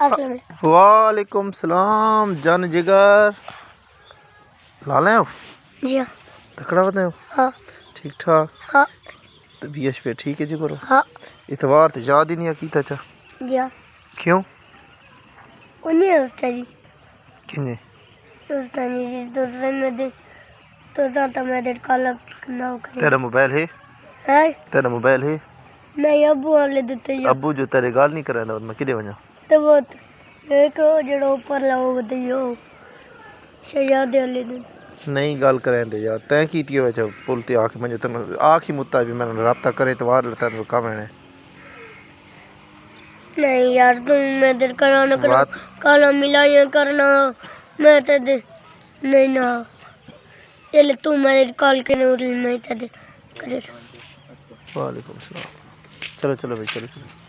वालेकुम सलाम जान जिगर लाले हो जी हाँ। तकड़ा बताए हो हाँ ठीक ठाक हाँ तबीयत पे ठीक है जी करो हाँ इतवार तो याद ही नहीं कीता चा जी हाँ। क्यों उन्हीं उस्ताद जी किन्ने जी दूसरे में दे तो जाता मैं देर काला ना करे तेरा मोबाइल है नहीं अबू वाले देते जो अबू जो तेरे गाल नहीं करांदा मैं किदे वजा तो वो एक जड़ो ऊपर लाओ बताइयो शहजादे वाले दिन नहीं गाल करांदे यार तैं कीती हो चा पुल ते आके मुझे तन आखी मुत्ता भी मैंने राब्ता करे इतवार लता तो काम है नहीं यार तुम मैं देर कराना करो बात काला मिलाया करना मैं तो दे नहीं ना चले तू मैं कॉल के नहीं मैं तो दे करे वालेकुम सलाम चलो चलो भाई चलो चलो